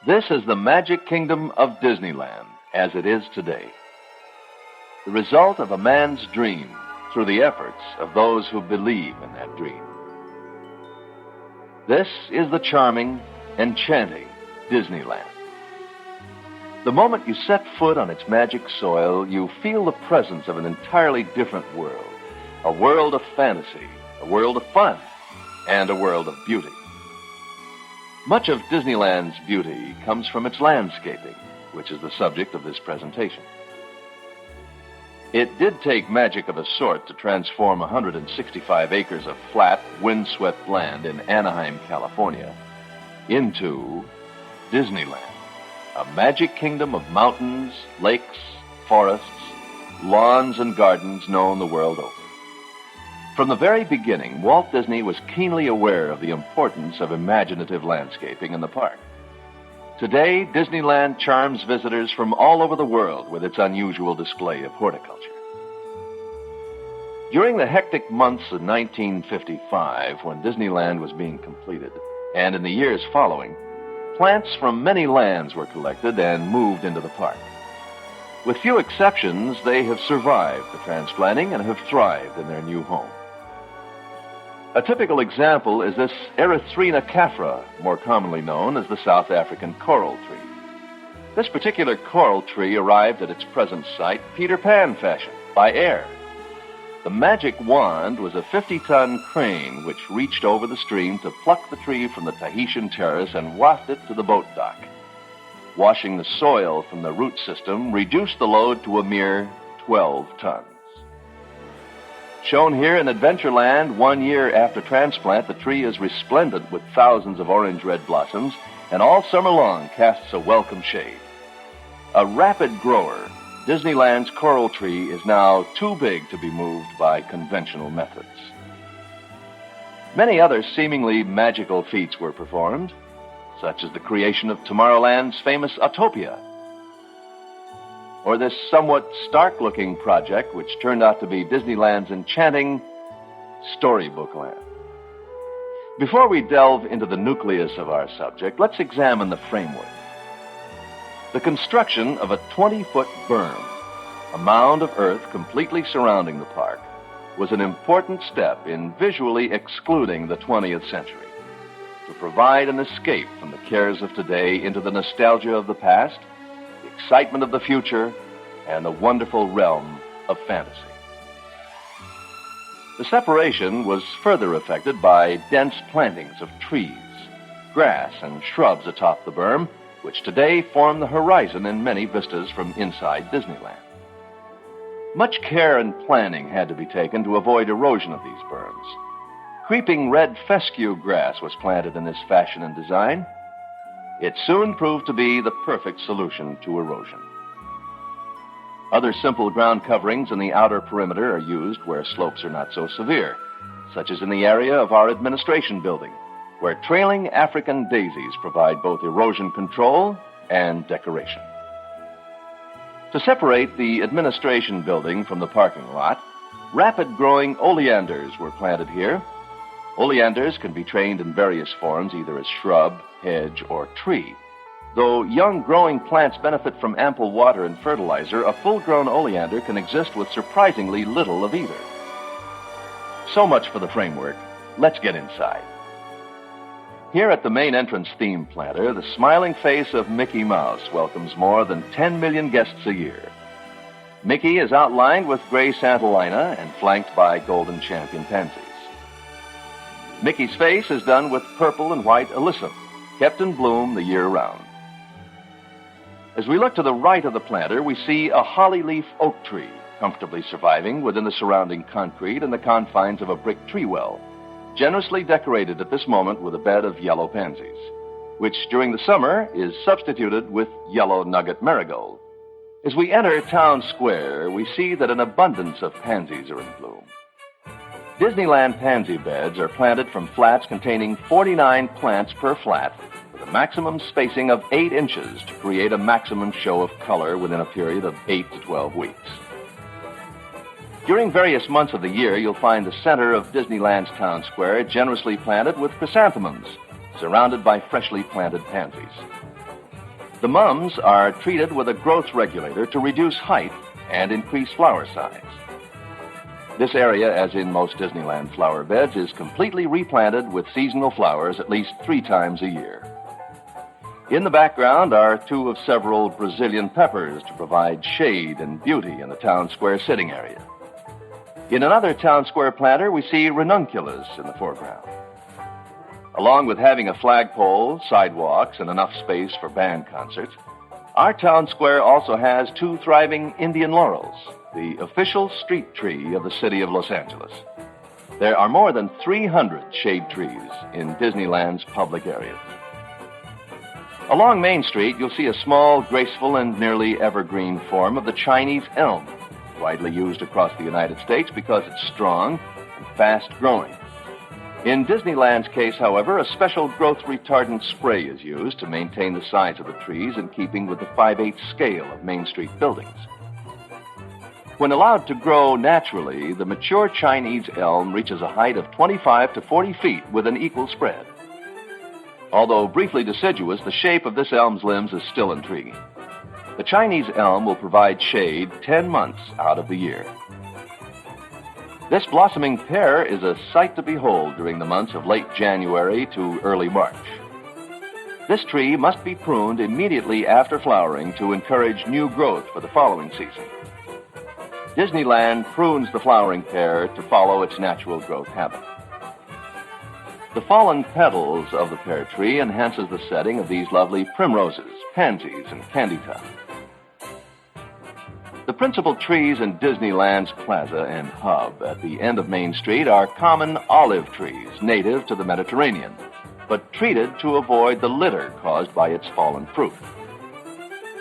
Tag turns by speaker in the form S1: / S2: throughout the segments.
S1: This is the magic kingdom of Disneyland as it is today. The result of a man's dream through the efforts of those who believe in that dream. This is the charming, enchanting Disneyland. The moment you set foot on its magic soil, you feel the presence of an entirely different world. A world of fantasy, a world of fun, and a world of beauty. Much of Disneyland's beauty comes from its landscaping, which is the subject of this presentation. It did take magic of a sort to transform 165 acres of flat, windswept land in Anaheim, California, into Disneyland, a magic kingdom of mountains, lakes, forests, lawns, and gardens known the world over. From the very beginning, Walt Disney was keenly aware of the importance of imaginative landscaping in the park. Today, Disneyland charms visitors from all over the world with its unusual display of horticulture. During the hectic months of 1955, when Disneyland was being completed, and in the years following, plants from many lands were collected and moved into the park. With few exceptions, they have survived the transplanting and have thrived in their new home. A typical example is this Erythrina caffra, more commonly known as the South African coral tree. This particular coral tree arrived at its present site Peter Pan fashion, by air. The magic wand was a 50-ton crane which reached over the stream to pluck the tree from the Tahitian terrace and waft it to the boat dock. Washing the soil from the root system reduced the load to a mere 12 tons. Shown here in Adventureland, 1 year after transplant, the tree is resplendent with thousands of orange-red blossoms, and all summer long casts a welcome shade. A rapid grower, Disneyland's coral tree is now too big to be moved by conventional methods. Many other seemingly magical feats were performed, such as the creation of Tomorrowland's famous Autopia, or this somewhat stark-looking project which turned out to be Disneyland's enchanting Storybook Land. Before we delve into the nucleus of our subject, let's examine the framework. The construction of a 20-foot berm, a mound of earth completely surrounding the park, was an important step in visually excluding the 20th century, to provide an escape from the cares of today into the nostalgia of the past, the excitement of the future, and the wonderful realm of fantasy. The separation was further affected by dense plantings of trees, grass, and shrubs atop the berm, which today form the horizon in many vistas from inside Disneyland. Much care and planning had to be taken to avoid erosion of these berms. Creeping red fescue grass was planted in this fashion and design. It soon proved to be the perfect solution to erosion. Other simple ground coverings in the outer perimeter are used where slopes are not so severe, such as in the area of our administration building, where trailing African daisies provide both erosion control and decoration. To separate the administration building from the parking lot, rapid-growing oleanders were planted here. Oleanders can be trained in various forms, either as shrub, hedge, or tree. Though young growing plants benefit from ample water and fertilizer, a full-grown oleander can exist with surprisingly little of either. So much for the framework. Let's get inside. Here at the main entrance theme planter, the smiling face of Mickey Mouse welcomes more than 10 million guests a year. Mickey is outlined with gray Santolina and flanked by golden champion pansies. Mickey's face is done with purple and white alyssum, kept in bloom the year round. As we look to the right of the planter, we see a holly leaf oak tree, comfortably surviving within the surrounding concrete and the confines of a brick tree well, generously decorated at this moment with a bed of yellow pansies, which during the summer is substituted with yellow nugget marigold. As we enter Town Square, we see that an abundance of pansies are in bloom. Disneyland pansy beds are planted from flats containing 49 plants per flat, with a maximum spacing of 8 inches to create a maximum show of color within a period of 8 to 12 weeks. During various months of the year, you'll find the center of Disneyland's Town Square generously planted with chrysanthemums, surrounded by freshly planted pansies. The mums are treated with a growth regulator to reduce height and increase flower size. This area, as in most Disneyland flower beds, is completely replanted with seasonal flowers at least 3 times a year. In the background are 2 of several Brazilian peppers to provide shade and beauty in the town square sitting area. In another town square planter, we see ranunculus in the foreground. Along with having a flagpole, sidewalks, and enough space for band concerts, our town square also has 2 thriving Indian laurels, the official street tree of the city of Los Angeles. There are more than 300 shade trees in Disneyland's public areas. Along Main Street, you'll see a small, graceful, and nearly evergreen form of the Chinese elm, widely used across the United States because it's strong and fast-growing. In Disneyland's case, however, a special growth retardant spray is used to maintain the size of the trees in keeping with the 5/8 scale of Main Street buildings. When allowed to grow naturally, the mature Chinese elm reaches a height of 25 to 40 feet with an equal spread. Although briefly deciduous, the shape of this elm's limbs is still intriguing. The Chinese elm will provide shade 10 months out of the year. This blossoming pear is a sight to behold during the months of late January to early March. This tree must be pruned immediately after flowering to encourage new growth for the following season. Disneyland prunes the flowering pear to follow its natural growth habit. The fallen petals of the pear tree enhances the setting of these lovely primroses, pansies, and candytuft. The principal trees in Disneyland's plaza and hub at the end of Main Street are common olive trees native to the Mediterranean, but treated to avoid the litter caused by its fallen fruit.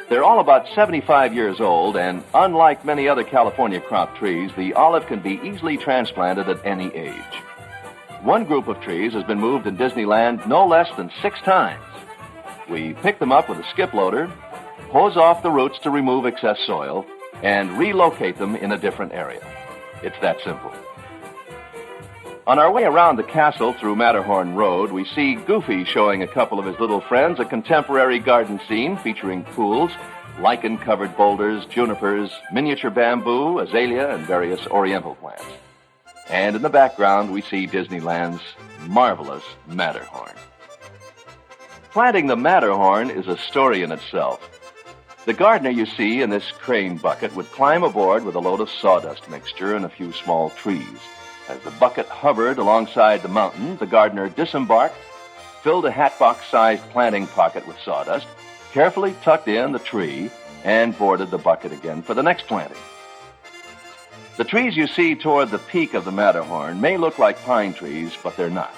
S1: They're all about 75 years old, and unlike many other California crop trees, the olive can be easily transplanted at any age. One group of trees has been moved in Disneyland no less than 6 times. We pick them up with a skip loader, hose off the roots to remove excess soil, and relocate them in a different area. It's that simple. On our way around the castle through Matterhorn Road, we see Goofy showing a couple of his little friends a contemporary garden scene featuring pools, lichen-covered boulders, junipers, miniature bamboo, azalea, and various oriental plants. And in the background, we see Disneyland's marvelous Matterhorn. Planting the Matterhorn is a story in itself. The gardener you see in this crane bucket would climb aboard with a load of sawdust mixture and a few small trees. As the bucket hovered alongside the mountain, the gardener disembarked, filled a hatbox-sized planting pocket with sawdust, carefully tucked in the tree, and boarded the bucket again for the next planting. The trees you see toward the peak of the Matterhorn may look like pine trees, but they're not.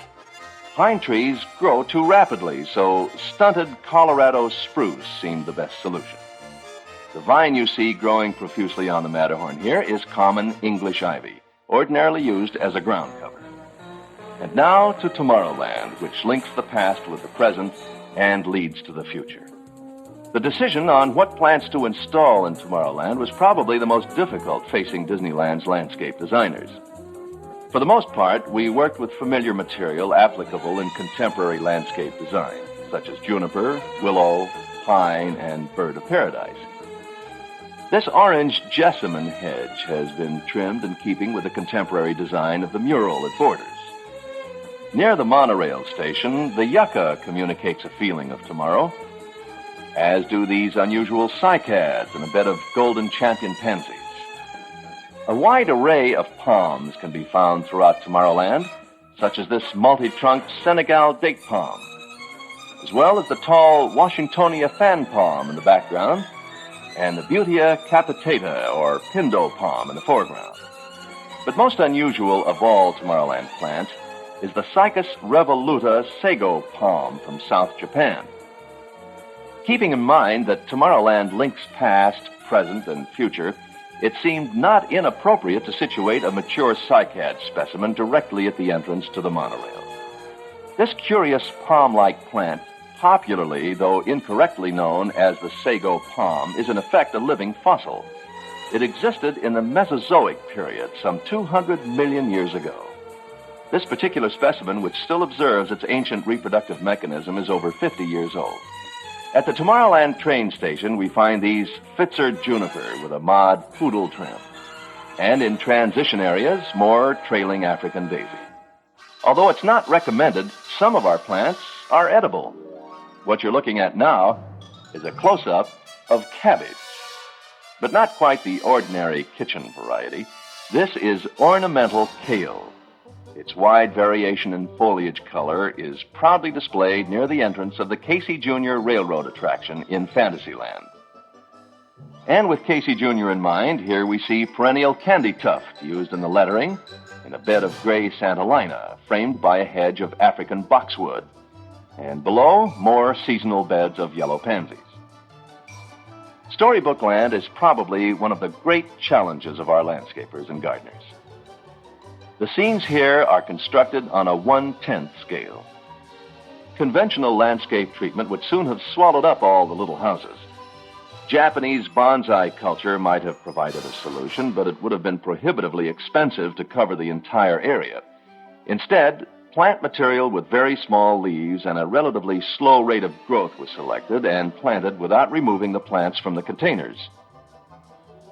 S1: Pine trees grow too rapidly, so stunted Colorado spruce seemed the best solution. The vine you see growing profusely on the Matterhorn here is common English ivy, ordinarily used as a ground cover. And now to Tomorrowland, which links the past with the present and leads to the future. The decision on what plants to install in Tomorrowland was probably the most difficult facing Disneyland's landscape designers. For the most part, we worked with familiar material applicable in contemporary landscape design, such as juniper, willow, pine, and bird of paradise. This orange jessamine hedge has been trimmed in keeping with the contemporary design of the mural at Borders. Near the monorail station, the yucca communicates a feeling of tomorrow, as do these unusual cycads and a bed of golden champion pansies. A wide array of palms can be found throughout Tomorrowland, such as this multi-trunked Senegal date palm, as well as the tall Washingtonia fan palm in the background, and the Butea capitata, or pindo palm, in the foreground. But most unusual of all Tomorrowland plants is the Cycas revoluta sago palm from South Japan. Keeping in mind that Tomorrowland links past, present, and future, it seemed not inappropriate to situate a mature cycad specimen directly at the entrance to the monorail. This curious palm-like plant, popularly, though incorrectly known as the sago palm, is in effect a living fossil. It existed in the Mesozoic period, some 200 million years ago. This particular specimen, which still observes its ancient reproductive mechanism, is over 50 years old. At the Tomorrowland train station, we find these Pfister juniper with a mod poodle trim. And in transition areas, more trailing African daisy. Although it's not recommended, some of our plants are edible. What you're looking at now is a close-up of cabbage. But not quite the ordinary kitchen variety. This is ornamental kale. Its wide variation in foliage color is proudly displayed near the entrance of the Casey Jr. Railroad attraction in Fantasyland. And with Casey Jr. in mind, here we see perennial candy tuft used in the lettering in a bed of gray Santolina, framed by a hedge of African boxwood. And below, more seasonal beds of yellow pansies. Storybook Land is probably one of the great challenges of our landscapers and gardeners. The scenes here are constructed on a 1/10 scale. Conventional landscape treatment would soon have swallowed up all the little houses. Japanese bonsai culture might have provided a solution, but it would have been prohibitively expensive to cover the entire area. Instead, plant material with very small leaves and a relatively slow rate of growth was selected and planted without removing the plants from the containers.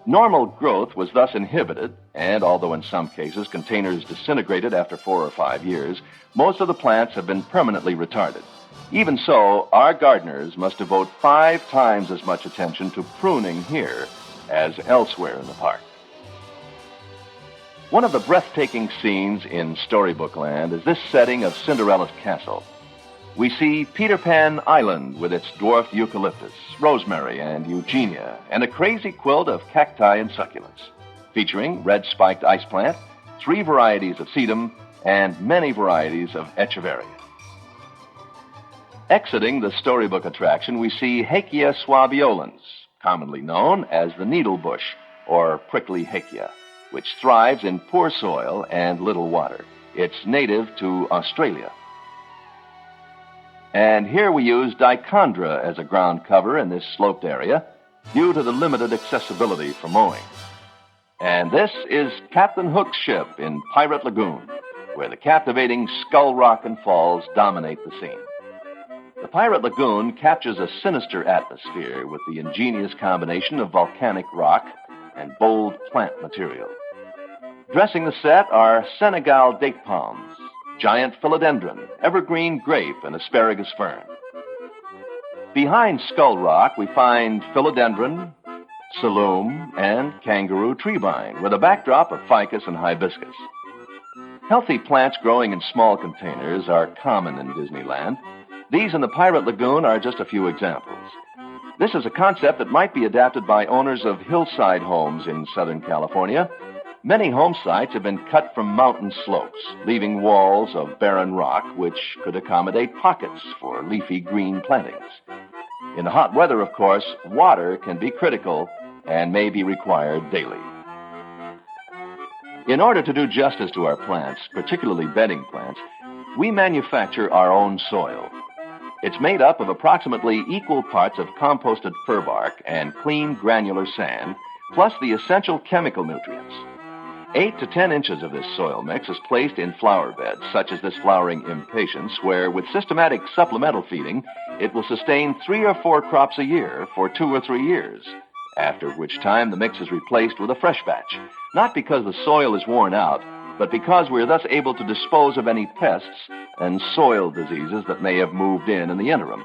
S1: Normal growth was thus inhibited, and although in some cases containers disintegrated after 4 or 5 years, most of the plants have been permanently retarded. Even so, our gardeners must devote 5 times as much attention to pruning here as elsewhere in the park. One of the breathtaking scenes in Storybook Land is this setting of Cinderella's castle. We see Peter Pan Island with its dwarfed eucalyptus, rosemary, and eugenia, and a crazy quilt of cacti and succulents, featuring red-spiked ice plant, 3 varieties of sedum, and many varieties of echeveria. Exiting the storybook attraction, we see Hakea suaviolens, commonly known as the needle bush, or prickly hakea, which thrives in poor soil and little water. It's native to Australia. And here we use dichondra as a ground cover in this sloped area due to the limited accessibility for mowing. And this is Captain Hook's ship in Pirate Lagoon, where the captivating Skull Rock and Falls dominate the scene. The Pirate Lagoon captures a sinister atmosphere with the ingenious combination of volcanic rock and bold plant material. Dressing the set are Senegal date palms, giant philodendron, evergreen grape, and asparagus fern. Behind Skull Rock, we find philodendron, saloom, and kangaroo tree vine, with a backdrop of ficus and hibiscus. Healthy plants growing in small containers are common in Disneyland. These in the Pirate Lagoon are just a few examples. This is a concept that might be adapted by owners of hillside homes in Southern California. Many home sites have been cut from mountain slopes, leaving walls of barren rock which could accommodate pockets for leafy green plantings. In the hot weather, of course, water can be critical and may be required daily. In order to do justice to our plants, particularly bedding plants, we manufacture our own soil. It's made up of approximately equal parts of composted fir bark and clean granular sand, plus the essential chemical nutrients. 8 to 10 inches of this soil mix is placed in flower beds, such as this flowering impatiens, where with systematic supplemental feeding, it will sustain 3 or 4 crops a year for 2 or 3 years, after which time the mix is replaced with a fresh batch, not because the soil is worn out, but because we're thus able to dispose of any pests and soil diseases that may have moved in the interim.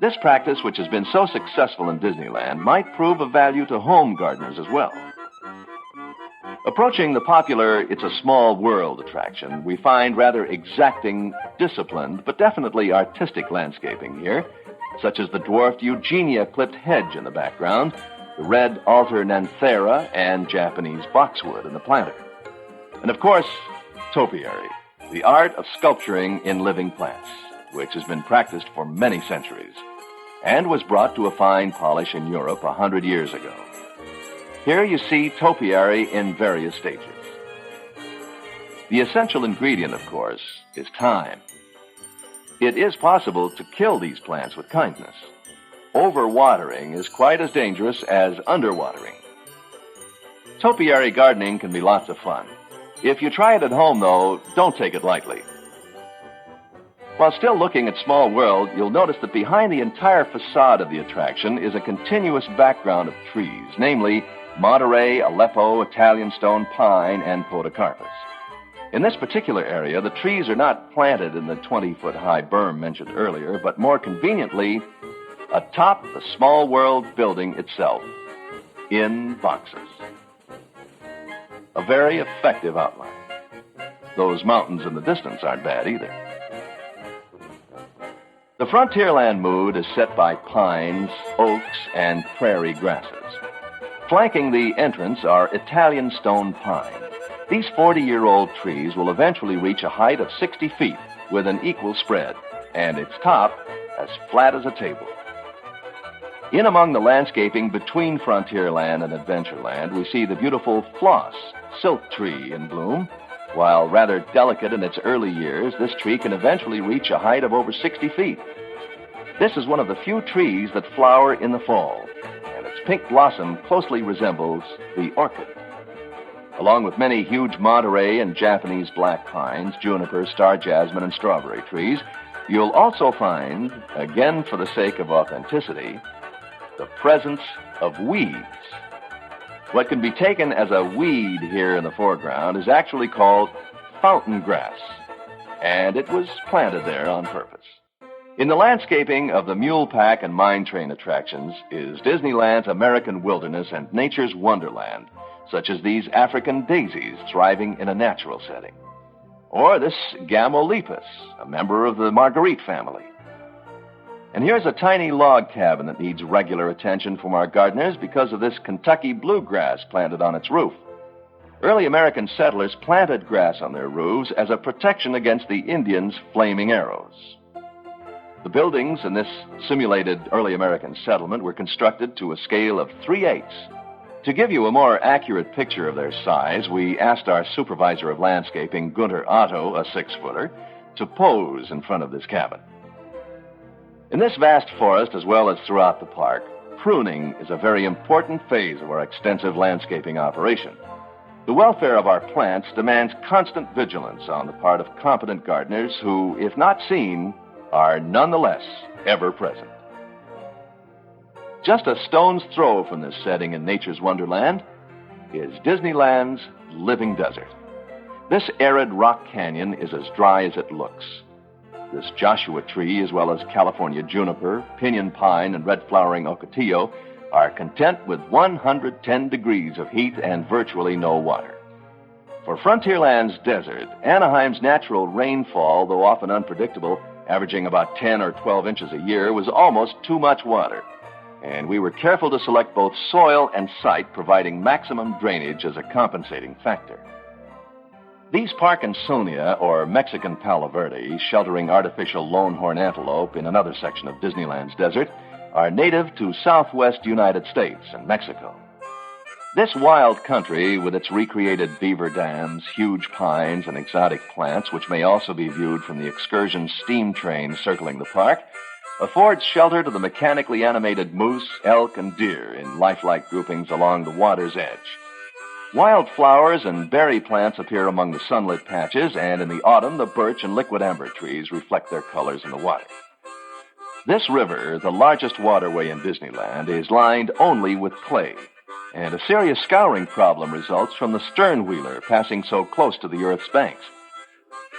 S1: This practice, which has been so successful in Disneyland, might prove of value to home gardeners as well. Approaching the popular It's a Small World attraction, we find rather exacting, disciplined, but definitely artistic landscaping here, such as the dwarfed eugenia-clipped hedge in the background, the red alternanthera, and Japanese boxwood in the planter. And of course, topiary, the art of sculpturing in living plants, which has been practiced for many centuries, and was brought to a fine polish in Europe 100 years ago. Here you see topiary in various stages. The essential ingredient, of course, is time. It is possible to kill these plants with kindness. Overwatering is quite as dangerous as underwatering. Topiary gardening can be lots of fun. If you try it at home, though, don't take it lightly. While still looking at Small World, you'll notice that behind the entire facade of the attraction is a continuous background of trees, namely Monterey, Aleppo, Italian stone pine, and podocarpus. In this particular area, the trees are not planted in the 20-foot-high berm mentioned earlier, but more conveniently atop the Small World building itself, in boxes. A very effective outline. Those mountains in the distance aren't bad either. The Frontierland mood is set by pines, oaks, and prairie grasses. Flanking the entrance are Italian stone pine. These 40-year-old trees will eventually reach a height of 60 feet with an equal spread, and its top as flat as a table. In among the landscaping between Frontierland and Adventureland, we see the beautiful floss silk tree in bloom. While rather delicate in its early years, this tree can eventually reach a height of over 60 feet. This is one of the few trees that flower in the fall, and its pink blossom closely resembles the orchid. Along with many huge Monterey and Japanese black pines, juniper, star jasmine, and strawberry trees, you'll also find, again for the sake of authenticity, the presence of weeds. What can be taken as a weed here in the foreground is actually called fountain grass, and it was planted there on purpose. In the landscaping of the mule pack and mine train attractions is Disneyland's American wilderness and nature's wonderland, such as these African daisies thriving in a natural setting. Or this Gamolepis, a member of the Marguerite family. And here's a tiny log cabin that needs regular attention from our gardeners because of this Kentucky bluegrass planted on its roof. Early American settlers planted grass on their roofs as a protection against the Indians' flaming arrows. The buildings in this simulated early American settlement were constructed to a scale of 3/8. To give you a more accurate picture of their size, we asked our supervisor of landscaping, Gunter Otto, a 6-footer, to pose in front of this cabin. In this vast forest, as well as throughout the park, pruning is a very important phase of our extensive landscaping operation. The welfare of our plants demands constant vigilance on the part of competent gardeners who, if not seen, are nonetheless ever present. Just a stone's throw from this setting in nature's wonderland is Disneyland's living desert. This arid rock canyon is as dry as it looks. This Joshua tree, as well as California juniper, pinyon pine, and red-flowering ocotillo, are content with 110 degrees of heat and virtually no water. For Frontierland's desert, Anaheim's natural rainfall, though often unpredictable, averaging about 10 or 12 inches a year, was almost too much water. And we were careful to select both soil and site, providing maximum drainage as a compensating factor. These Parkinsonia, or Mexican Palo Verde, sheltering artificial longhorn antelope in another section of Disneyland's desert, are native to southwest United States and Mexico. This wild country, with its recreated beaver dams, huge pines, and exotic plants, which may also be viewed from the excursion steam train circling the park, affords shelter to the mechanically animated moose, elk, and deer in lifelike groupings along the water's edge. Wild flowers and berry plants appear among the sunlit patches, and in the autumn, the birch and liquid amber trees reflect their colors in the water. This river, the largest waterway in Disneyland, is lined only with clay, and a serious scouring problem results from the stern wheeler passing so close to the Earth's banks.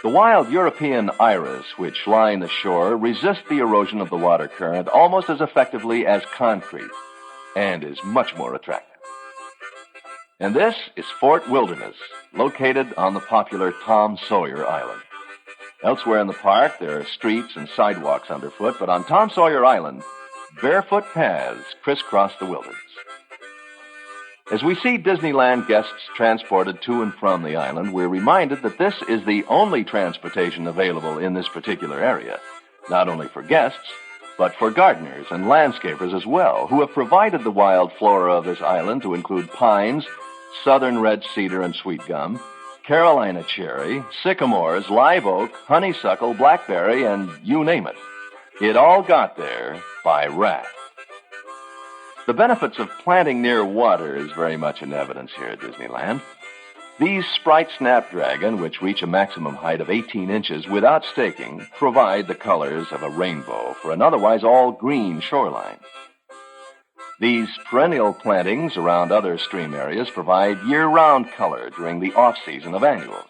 S1: The wild European iris, which line the shore, resist the erosion of the water current almost as effectively as concrete, and is much more attractive. And this is Fort Wilderness, located on the popular Tom Sawyer Island. Elsewhere in the park, there are streets and sidewalks underfoot, but on Tom Sawyer Island, barefoot paths crisscross the wilderness. As we see Disneyland guests transported to and from the island, we're reminded that this is the only transportation available in this particular area, not only for guests, but for gardeners and landscapers as well, who have provided the wild flora of this island to include pines, southern red cedar and sweet gum, Carolina cherry, sycamores, live oak, honeysuckle, blackberry, and you name it. It all got there by raft. The benefits of planting near water is very much in evidence here at Disneyland. These striped snapdragon, which reach a maximum height of 18 inches without staking, provide the colors of a rainbow for an otherwise all-green shoreline. These perennial plantings around other stream areas provide year-round color during the off-season of annuals.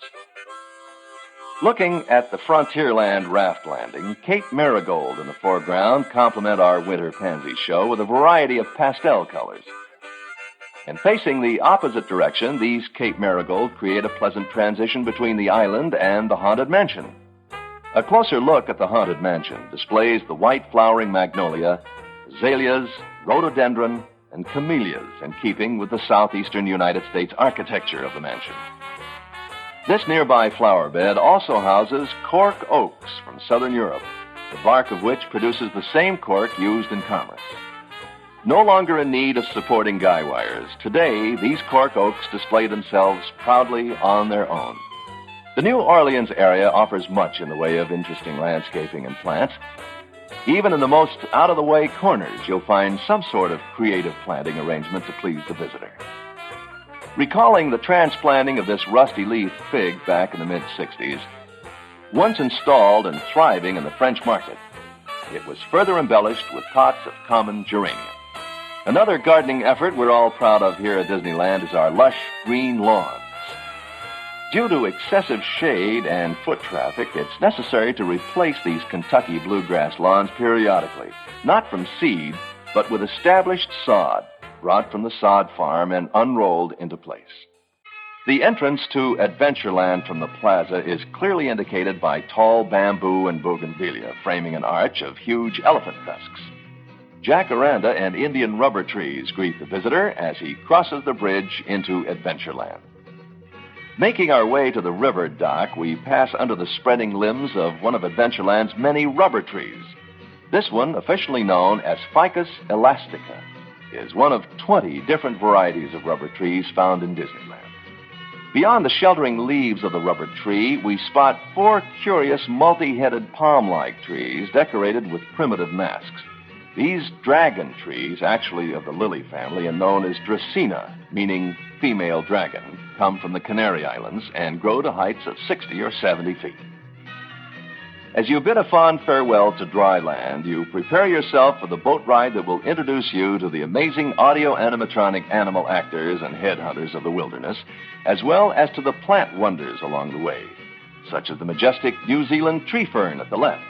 S1: Looking at the Frontierland raft landing, Cape Marigold in the foreground complement our winter pansy show with a variety of pastel colors. And facing the opposite direction, these Cape Marigold create a pleasant transition between the island and the Haunted Mansion. A closer look at the Haunted Mansion displays the white flowering magnolia, azaleas, rhododendron, and camellias in keeping with the southeastern United States architecture of the mansion. This nearby flower bed also houses cork oaks from southern Europe, the bark of which produces the same cork used in commerce. No longer in need of supporting guy wires, today these cork oaks display themselves proudly on their own. The New Orleans area offers much in the way of interesting landscaping and plants. Even in the most out-of-the-way corners, you'll find some sort of creative planting arrangement to please the visitor. Recalling the transplanting of this rusty-leaf fig back in the mid-'60s, once installed and thriving in the French market, it was further embellished with pots of common geranium. Another gardening effort we're all proud of here at Disneyland is our lush green lawns. Due to excessive shade and foot traffic, it's necessary to replace these Kentucky bluegrass lawns periodically, not from seed, but with established sod, brought from the sod farm and unrolled into place. The entrance to Adventureland from the plaza is clearly indicated by tall bamboo and bougainvillea framing an arch of huge elephant tusks. Jacaranda and Indian rubber trees greet the visitor as he crosses the bridge into Adventureland. Making our way to the river dock, we pass under the spreading limbs of one of Adventureland's many rubber trees. This one, officially known as Ficus elastica, is one of 20 different varieties of rubber trees found in Disneyland. Beyond the sheltering leaves of the rubber tree, we spot 4 curious multi-headed palm-like trees decorated with primitive masks. These dragon trees, actually of the lily family and known as Dracaena, meaning female dragon, come from the Canary Islands and grow to heights of 60 or 70 feet. As you bid a fond farewell to dry land, you prepare yourself for the boat ride that will introduce you to the amazing audio-animatronic animal actors and headhunters of the wilderness, as well as to the plant wonders along the way, such as the majestic New Zealand tree fern at the left.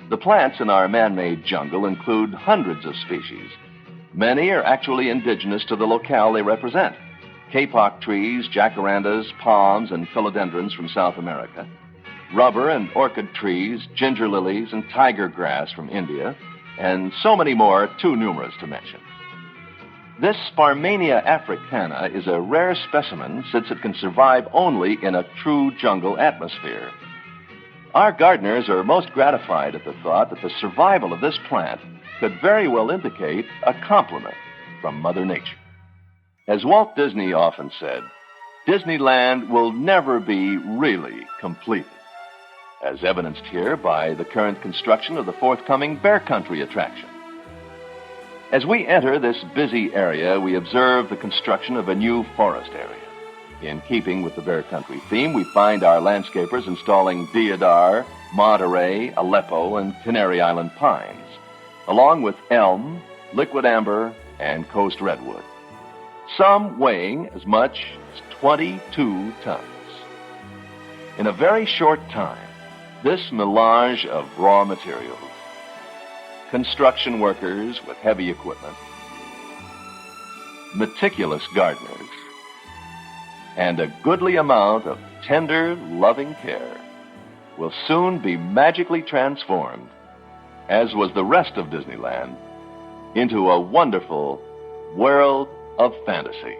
S1: The plants in our man-made jungle include hundreds of species. Many are actually indigenous to the locale they represent. Kapok trees, jacarandas, palms, and philodendrons from South America. Rubber and orchid trees, ginger lilies, and tiger grass from India, and so many more, too numerous to mention. This Sparmania africana is a rare specimen since it can survive only in a true jungle atmosphere. Our gardeners are most gratified at the thought that the survival of this plant could very well indicate a compliment from Mother Nature. As Walt Disney often said, Disneyland will never be really completed, as evidenced here by the current construction of the forthcoming Bear Country attraction. As we enter this busy area, we observe the construction of a new forest area. In keeping with the Bear Country theme, we find our landscapers installing deodar, Monterey, Aleppo, and Canary Island pines, along with elm, liquid amber, and coast redwood, some weighing as much as 22 tons. In a very short time, this melange of raw materials, construction workers with heavy equipment, meticulous gardeners, and a goodly amount of tender, loving care will soon be magically transformed, as was the rest of Disneyland, into a wonderful world of fantasy.